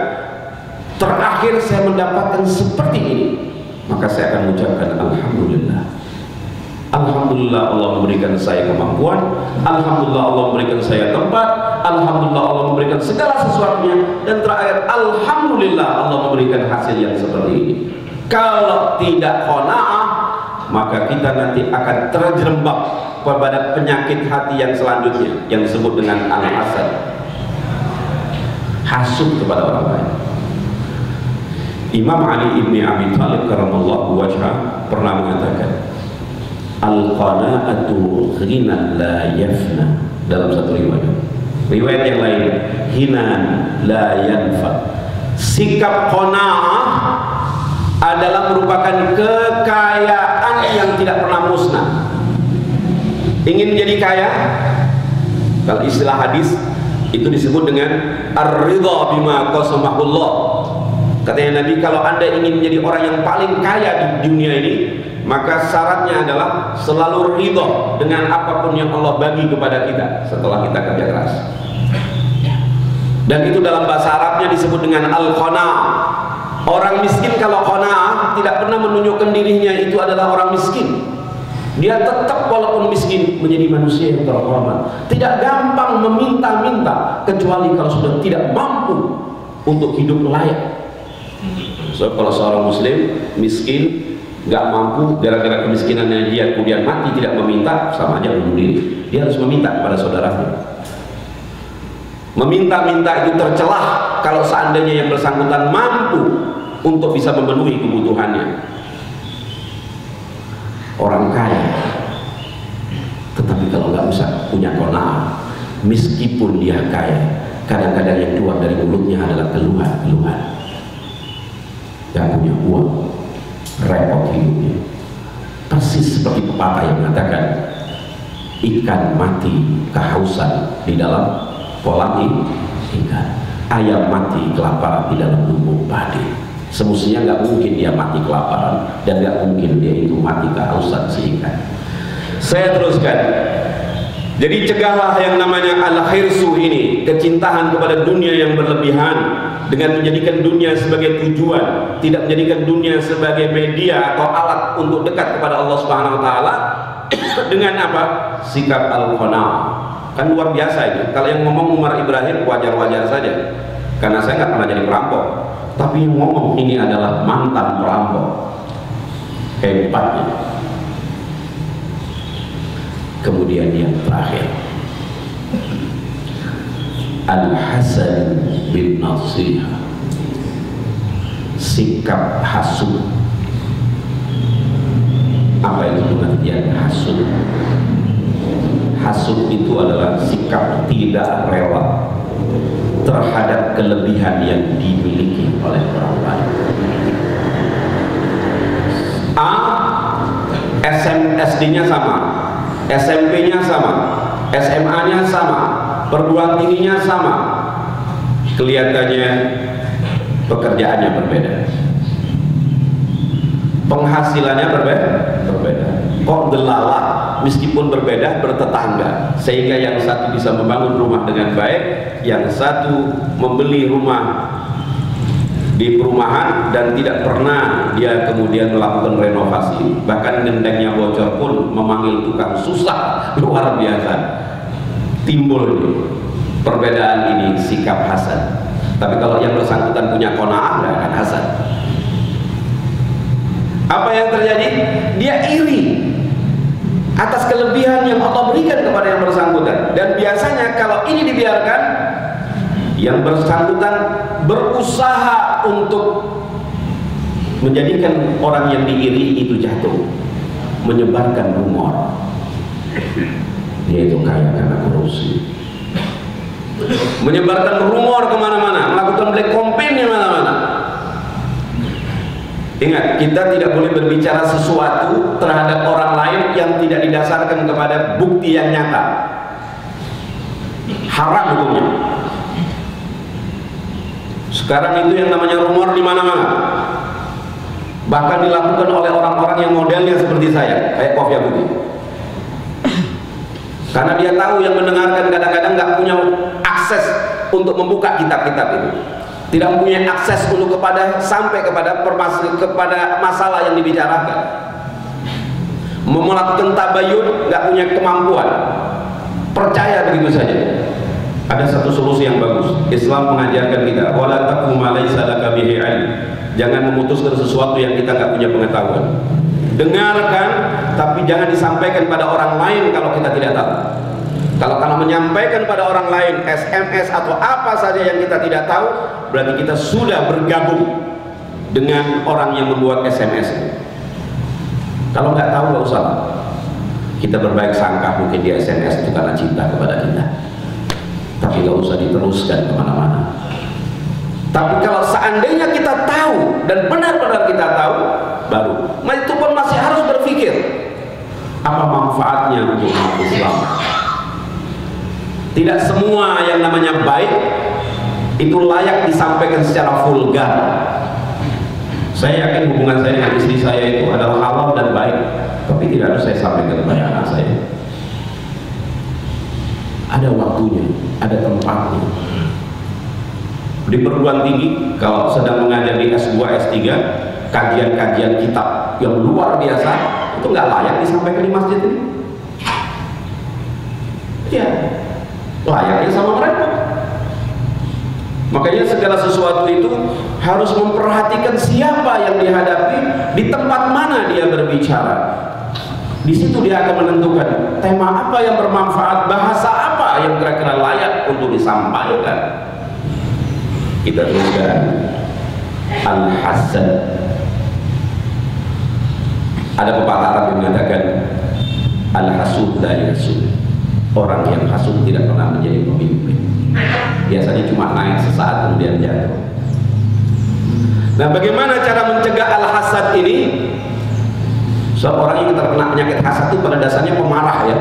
Terakhir saya mendapatkan seperti ini, maka saya akan mengucapkan alhamdulillah. Alhamdulillah Allah memberikan saya kemampuan, alhamdulillah Allah memberikan saya tempat, alhamdulillah Allah memberikan segala sesuatunya, dan terakhir alhamdulillah Allah memberikan hasil yang seperti ini. Kalau tidak qanaah, maka kita nanti akan terjerembab kepada penyakit hati yang selanjutnya yang disebut dengan al-hasad, hasud kepada orang lain. Imam Ali ibni Abi Thalib karamallahu wajhah pernah mengatakan, al-qanaatu ghinan la yafna, dalam satu riwayat. Riwayat yang lain, hinan la yanfa. Sikap qanaah adalah merupakan kekayaan yang tidak pernah musnah. Ingin menjadi kaya, kalau istilah hadis itu disebut dengan ar-ridha bima qasamahullah. Katanya Nabi, kalau Anda ingin menjadi orang yang paling kaya di dunia ini, maka syaratnya adalah selalu ridha dengan apapun yang Allah bagi kepada kita setelah kita kerja keras. Dan itu dalam bahasa Arabnya disebut dengan al-qanaah. Orang miskin kalau qanaah tidak pernah menunjukkan dirinya itu adalah orang miskin. Dia tetap walaupun miskin menjadi manusia yang terhormat. Tidak gampang meminta-minta kecuali kalau sudah tidak mampu untuk hidup layak. So kalau seorang muslim miskin, nggak mampu gara-gara kemiskinannya dia kemudian mati tidak meminta, sama aja bunuh diri. Dia harus meminta kepada saudaranya. Meminta-minta itu tercelah kalau seandainya yang bersangkutan mampu untuk bisa memenuhi kebutuhannya. Orang kaya, tetapi kalau nggak bisa punya qanaah, meskipun dia kaya, kadang-kadang yang keluar dari mulutnya adalah keluhan-keluhan. Yang punya uang, repot hidupnya. Persis seperti pepatah yang mengatakan, ikan mati kehausan di dalam kolam ikan, ayam mati kelaparan di dalam lumbung padi. Semestinya nggak mungkin dia mati kelaparan, dan nggak mungkin dia itu mati kehausan si ikan. Saya teruskan. Jadi cegahlah yang namanya al-khirsu ini, kecintaan kepada dunia yang berlebihan, dengan menjadikan dunia sebagai tujuan, tidak menjadikan dunia sebagai media atau alat untuk dekat kepada Allah Subhanahu wa taala. Dengan apa? Sikap al-qanaah. Kan luar biasa itu. Kalau yang ngomong Umar Ibrahim wajar-wajar saja, karena saya nggak pernah jadi perampok. Tapi yang ngomong ini adalah mantan perampok. Hebatnya. Kemudian yang terakhir, al-hasan bin nasihah, sikap hasud. Apa itu pengertian hasud? Hasud itu adalah sikap tidak rela terhadap kelebihan yang dimiliki oleh orang lain. A, SD-nya sama, SMP-nya sama, SMA-nya sama, perguruan tingginya sama, kelihatannya pekerjaannya berbeda, penghasilannya berbeda. Kok delalah, meskipun berbeda bertetangga, sehingga yang satu bisa membangun rumah dengan baik, yang satu membeli rumah di perumahan dan tidak pernah dia kemudian melakukan renovasi, bahkan gentengnya bocor pun memanggil tukang susah. Luar biasa. Timbul ini perbedaan ini, sikap hasad. Tapi kalau yang bersangkutan punya qanaah, nggak akan hasad. Apa yang terjadi? Dia iri atas kelebihan yang Allah berikan kepada yang bersangkutan. Dan biasanya kalau ini dibiarkan, yang bersangkutan berusaha untuk menjadikan orang yang diiri itu jatuh, menyebarkan rumor dia itu kaya karena korupsi, menyebarkan rumor kemana-mana, melakukan black campaign di mana-mana. Ingat, kita tidak boleh berbicara sesuatu terhadap orang lain yang tidak didasarkan kepada bukti yang nyata. Haram hukumnya. Sekarang itu yang namanya rumor di mana-mana. bahkan dilakukan oleh orang-orang yang modelnya seperti saya, kayak Prof. Yahudi. Karena dia tahu yang mendengarkan kadang-kadang nggak punya akses untuk membuka kitab-kitab itu, tidak punya akses untuk sampai kepada masalah yang dibicarakan, melakukan tabayun, nggak punya kemampuan, percaya begitu saja. Ada satu solusi yang bagus. Islam mengajarkan kita, wala taqfu ma laysa laka bihi ilm. Jangan memutuskan sesuatu yang kita nggak punya pengetahuan. Dengarkan, tapi jangan disampaikan pada orang lain kalau kita tidak tahu. Kalau menyampaikan pada orang lain, SMS atau apa saja yang kita tidak tahu, berarti kita sudah bergabung dengan orang yang membuat SMS. Kalau nggak tahu nggak usah. Kita berbaik sangka mungkin di SMS itu karena cinta kepada kita, tapi nggak usah diteruskan kemana-mana. Tapi kalau seandainya kita tahu dan benar-benar kita tahu, baru itu pun masih harus berpikir apa manfaatnya untuk umat Islam. Tidak semua yang namanya baik itu layak disampaikan secara vulgar. Saya yakin hubungan saya dengan istri saya itu adalah halal dan baik, tapi tidak harus saya sampaikan kepada anak saya. Ada waktunya, ada tempatnya. Di perguruan tinggi, kalau sedang mengajar di S2, S3, kajian-kajian kitab yang luar biasa, itu nggak layak disampaikan di masjid ini. Ya, layaknya sama mereka. Makanya segala sesuatu itu harus memperhatikan siapa yang dihadapi, di tempat mana dia berbicara. Di situ dia akan menentukan tema apa yang bermanfaat, bahasa apa yang kira-kira layak untuk disampaikan. Kita teruskan. Al-hasad. Ada pepatah Arab yang mengatakan al-hasud la yasud. Orang yang hasud tidak pernah menjadi pemimpin. Biasanya cuma naik sesaat kemudian jatuh. Nah, bagaimana cara mencegah al-hasad ini? Seorang yang terkena penyakit hasad itu pada dasarnya pemarah ya.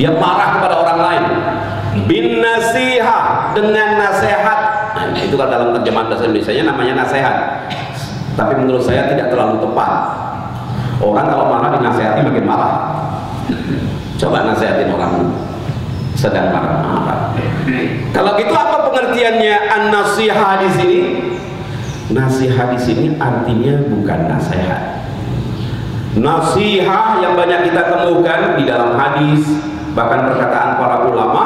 Dia marah kepada orang lain. Bin nasiha, dengan nasihat. Nah, itu kan dalam terjemahan bahasa Indonesianya namanya nasihat. Tapi menurut saya tidak terlalu tepat. Orang kalau marah dinasihati makin marah. Coba nasihatin orang sedang marah-marah. Kalau gitu apa pengertiannya an-nasiha di sini? Nasihat di sini artinya bukan nasihat. Nasiha yang banyak kita temukan di dalam hadis, bahkan perkataan para ulama,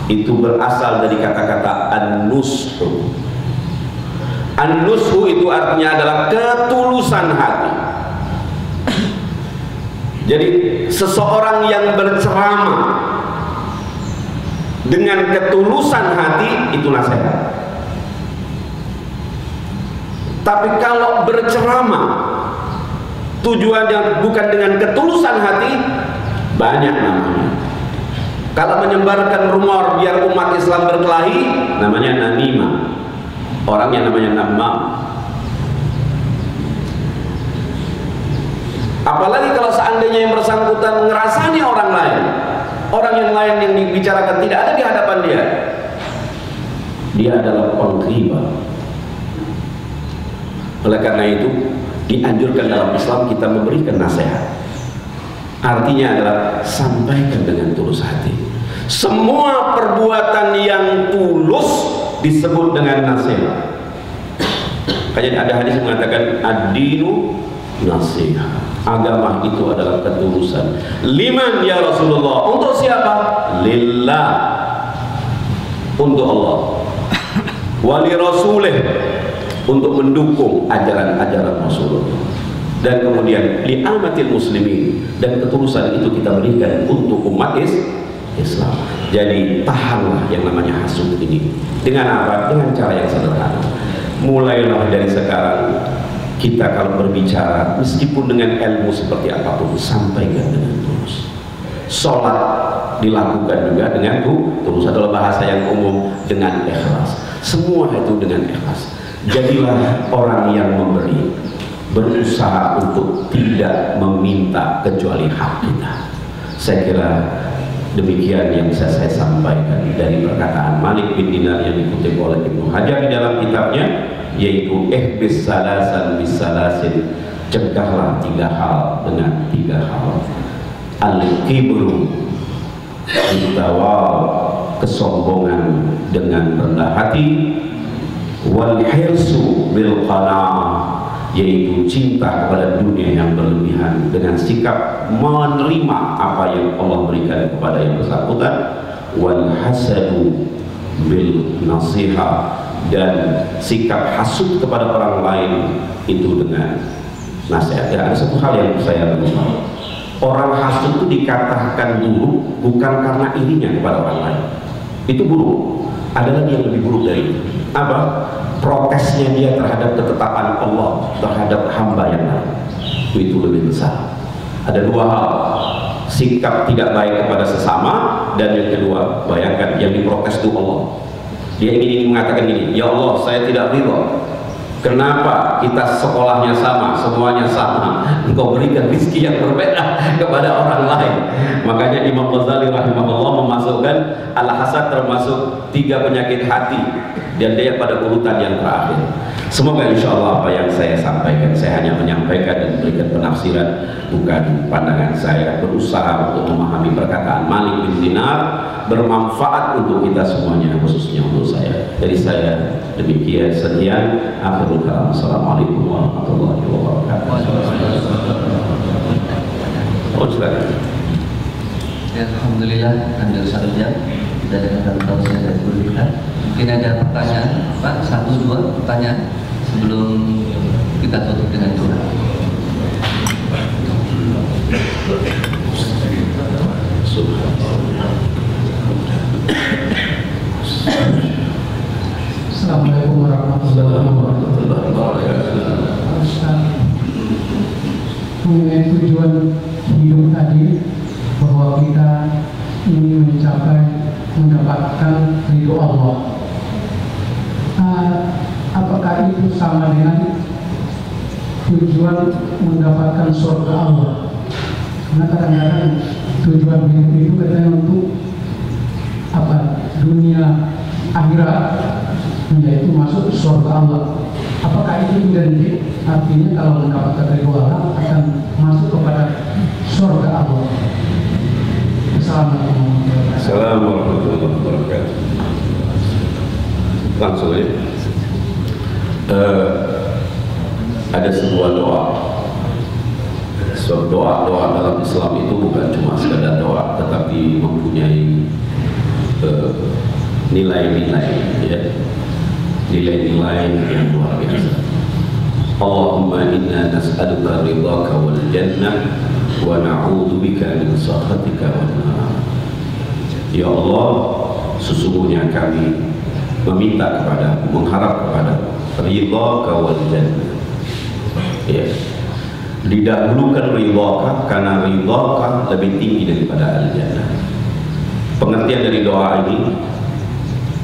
itu berasal dari kata-kata an-nushu. An-nushu itu artinya adalah ketulusan hati. Jadi seseorang yang berceramah dengan ketulusan hati itu nasihat. Tapi kalau berceramah tujuannya bukan dengan ketulusan hati, banyak namanya. Kalau menyebarkan rumor biar umat Islam berkelahi, namanya namimah. Orang yang namanya namam. Apalagi kalau seandainya yang bersangkutan ngerasani orang lain, orang yang lain yang dibicarakan tidak ada di hadapan dia, dia adalah pengghibah. Oleh karena itu dianjurkan dalam Islam kita memberikan nasihat. Artinya adalah sampaikan dengan tulus hati. Semua perbuatan yang tulus disebut dengan nasihat. Kayak ada hadis mengatakan ad-dinu nasihat. Agama itu adalah ketulusan. Liman ya Rasulullah? Untuk siapa? Lillah. Untuk Allah. Wali Rasulih. Untuk mendukung ajaran-ajaran Rasulullah. Dan kemudian li'amatil muslimin. Dan ketulusan itu kita berikan untuk umat Islam. Jadi tahanlah yang namanya hasud ini. Dengan apa? Dengan cara yang sederhana. Mulailah dari sekarang. Kita kalau berbicara, meskipun dengan ilmu seperti apapun, sampaikan dengan tulus. Sholat dilakukan juga dengan tulus, adalah bahasa yang umum, dengan ikhlas. Semua itu dengan ikhlas. Jadilah orang yang memberi, berusaha untuk tidak meminta kecuali hak kita. Saya kira demikian yang bisa saya sampaikan dari perkataan Malik bin Dinar yang dikutip oleh Ibnu Hajar di dalam kitabnya. yaitu ihbis salasan bisalasin, cegahlah 3 hal dengan 3 hal. Al-kibru bitawal, kesombongan dengan rendah hati, wal hirsu bil qanaah, yaitu cinta kepada dunia yang berlebihan dengan sikap menerima apa yang Allah berikan kepada yang bersangkutan, wal hasadu bil nasiha, dan sikap hasud kepada orang lain itu dengan nasihat. Ya, ada satu hal yang saya lupa. Orang hasud itu dikatakan buruk bukan karena irinya kepada orang lain, itu buruk. Ada lagi yang lebih buruk dari itu. Apa? Protesnya dia terhadap ketetapan Allah terhadap hamba yang lain, itu lebih besar. Ada 2 hal, sikap tidak baik kepada sesama, dan yang kedua, bayangkan yang diprotes itu Allah. Dia ingin mengatakan gini, ya Allah, saya tidak ridho. Kenapa kita sekolahnya sama, semuanya sama, engkau berikan rezeki yang berbeda kepada orang lain. Makanya Imam Ghazali rahimahullah memasukkan al-hasad termasuk 3 penyakit hati, dan dia pada urutan yang terakhir. Semoga insya Allah apa yang saya sampaikan, saya hanya menyampaikan dan memberikan penafsiran, bukan pandangan saya. Berusaha untuk memahami perkataan Malik bin Dinar, bermanfaat untuk kita semuanya, khususnya untuk saya. Jadi saya demikian, sekian, akhirul kalam. Assalamualaikum warahmatullahi wabarakatuh. Oh, silakan. Ya, alhamdulillah, hampir 1 jam kita dengarkan tausiah dari guru kita. Mungkin ada pertanyaan, Pak, 1-2 pertanyaan sebelum kita tutup dengan doa. Assalamualaikum warahmatullahi wabarakatuh. Mengenai tujuan hidup tadi, bahwa kita ingin mendapatkan ridho Allah. Apakah itu sama dengan tujuan mendapatkan surga Allah? Karena kadang-kadang tujuan hidup itu katanya untuk apa? Dunia akhirat, yaitu masuk surga Allah. Apakah itu identik? Artinya kalau mendapatkan ridho Allah akan masuk kepada surga Allah. Assalamualaikum warahmatullahi wabarakatuh. Langsung aja. Ada sebuah doa. Doa dalam Islam itu bukan cuma sekadar doa, tetapi mempunyai nilai-nilai, ya, nilai-nilai yang luar biasa. Allahumma inna nas'aluka ridhaka wal jannah wa na'udzubika min sakhatika wan nar. Ya Allah, sesungguhnya kami meminta kepada, mengharap kepada ridhaka wal jannah. Ya. Didahulukan ridhaka karena ridhaka lebih tinggi daripada al-jannah. Pengertian dari doa ini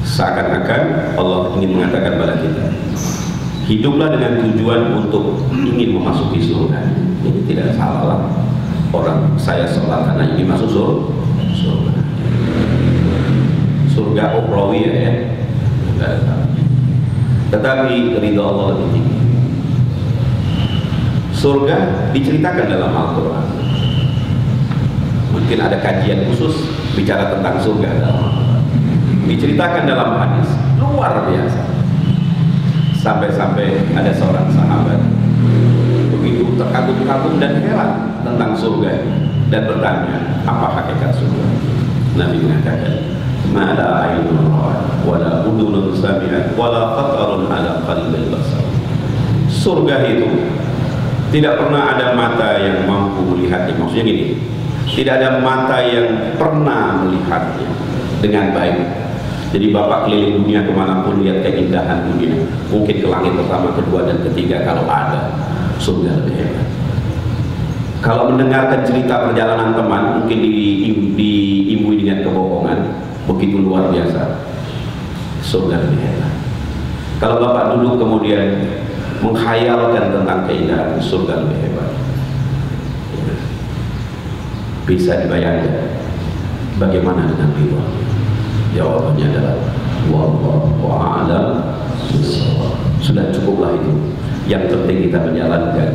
seakan-akan Allah ingin mengatakan pada kita, hiduplah dengan tujuan untuk ingin memasuki surga. Ini tidak salah lah. Orang saya sholat karena ingin masuk surga. Surga ukhrawi ya. Tetapi ridha Allah lebih tinggi. Surga diceritakan dalam Al-Quran. Mungkin ada kajian khusus bicara tentang surga dalam Al-Quran. Diceritakan dalam hadis luar biasa. Sampai-sampai ada seorang sahabat begitu terkagum-kagum dan heran tentang surga dan bertanya, apa hakikat surga? Nabi mengatakan, ma la aynun ra'at wa la udhunun sami'at wa la khatarun ala qalbil basar. Surga itu tidak pernah ada mata yang mampu melihatnya. Maksudnya gini, tidak ada mata yang pernah melihatnya dengan baik. Jadi Bapak keliling dunia kemanapun lihat keindahan dunia, mungkin ke langit pertama, kedua, dan ketiga kalau ada. Surga lebih hebat. Kalau mendengarkan cerita perjalanan teman, mungkin diimbui dengan kebohongan, begitu luar biasa. Surga lebih hebat. Kalau Bapak duduk kemudian menghayalkan tentang keindahan, surga lebih hebat. Bisa dibayangkan bagaimana dengan ridha? Jawabannya adalah wallahu a'lam bishawab. Sudah cukup. cukuplah itu. Yang penting kita menjalankan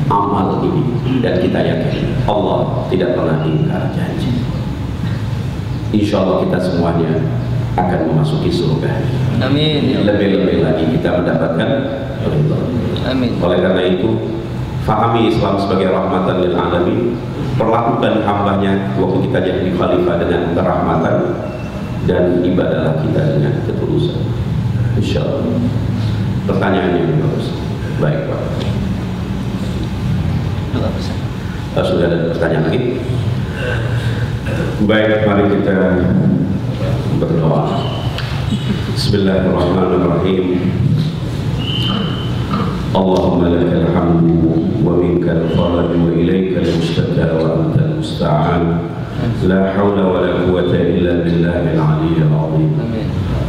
amal ini, dan kita yakin Allah tidak pernah ingkar janji. Insya Allah kita semuanya akan memasuki surga. Amin. Lebih-lebih lagi kita mendapatkan ridha. Amin. Oleh karena itu, fahami Islam sebagai rahmatan lil alamin. Perlakukan hambanya waktu kita jadi khalifah dengan kerahmatan, dan ibadahlah kita dengan ketulusan. Insya Allah. Pertanyaannya yang bagus. Baik Pak. Sudah ada pertanyaan lagi? Baik, mari kita berdoa. Bismillahirrahmanirrahim. Allahumma lakal hamdu wa minkal faraj wa ilaikal mushtaka wa antal musta'an. La hawla wa la quwwata illa billahil aliyyil azim.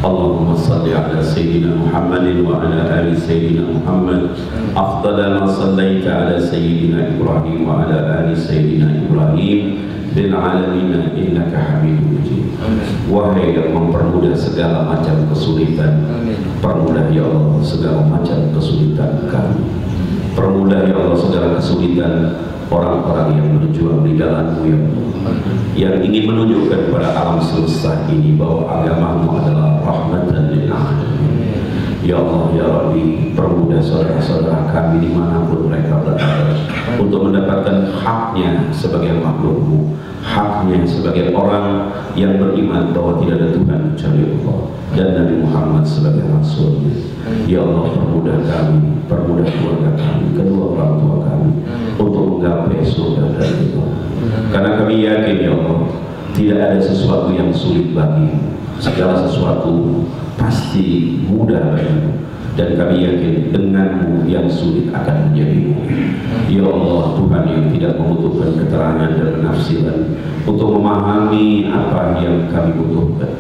Allahumma salli ala sayyidina Muhammadin wa ala ali sayyidina Muhammad afdala ma sallaita ala sayyidina Ibrahim wa ala ali sayyidina Ibrahim bil alamin innaka Hamidum Majid. Wahai yang mempermudah segala macam kesulitan, permudah ya Allah segala macam kesulitan kami. Permudah ya Allah segala kesulitan orang-orang yang berjuang di jalan-Mu ya Allah, yang ingin menunjukkan kepada alam semesta ini bahwa agama-Mu adalah rahmatan lil alamin. Ya Allah ya Rabbi, permudah saudara-saudara kami dimanapun mereka berada untuk mendapatkan haknya sebagai makhluk-Mu, haknya sebagai orang yang beriman bahwa tidak ada Tuhan kecuali Allah dan Nabi Muhammad sebagai Rasul-Nya. Ya Allah, permudah kami, permudah keluarga kami, kedua orang tua kami untuk menggapai surga dari Allah. Karena kami yakin ya Allah, tidak ada sesuatu yang sulit bagi, segala sesuatu pasti mudah bagimu, dan kami yakin denganmu yang sulit akan menjadi mudah. Ya Allah, Tuhan yang tidak membutuhkan keterangan dan penafsiran untuk memahami apa yang kami butuhkan.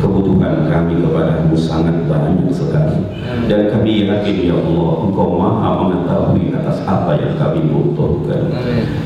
Kebutuhan kami kepadamu sangat banyak sekali, dan kami yakin ya Allah Engkau maha mengetahui atas apa yang kami butuhkan.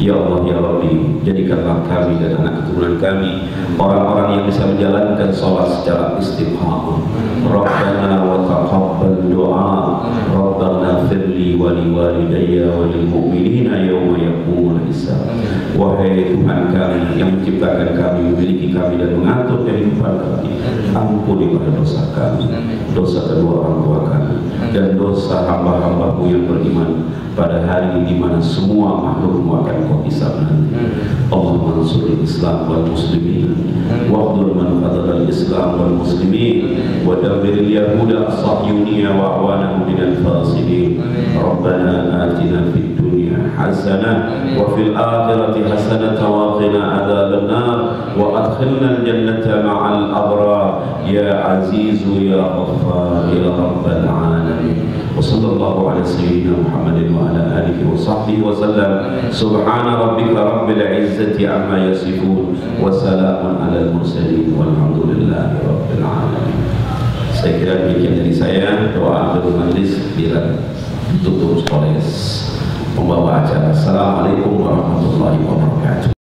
Ya Allah ya Rabbi, jadikanlah kami dan anak keturunan kami orang-orang yang bisa menjalankan sholat secara istiqamah. Rabbana wa taqabbal du'a, Rabbana firli wa liwalidayya wa lil mu'minina yawma yaqumul hisab. Wahai Tuhan kami yang menciptakan kami, memiliki kami dan mengatur kehidupan kami, ampunilah dosa kami, dosa kedua orang tua kami, dan dosa hamba-hamba-Mu yang beriman pada hari di mana semua makhluk-Mu akan Kau hisab nanti. Allahumma ansuril Islam wal muslimin wa'dhur man khadhara al-Islam wal muslimin wa dabbiril yahuda as-sahyuniyya wa awanahum minal fasidin. Rabbana atina fid dunya hasanah wa fil akhirati hasanah wa qina adzabannar wa adkhilna al-jannata ma'al abrar ya azizu ya ghaffar ya rabbal alamin. Wa sallallahu ala sayyidina Muhammadin wa ala alihi wa sahbihi wa sallam. Subhana rabbika rabbil izzati amma yasifun wa salamun alal mursalin walhamdulillahi rabbil alamin. Saya kira demikian dari saya. Doa akhir majlis bila tutup oleh pembawa acara. Assalamualaikum warahmatullahi wabarakatuh.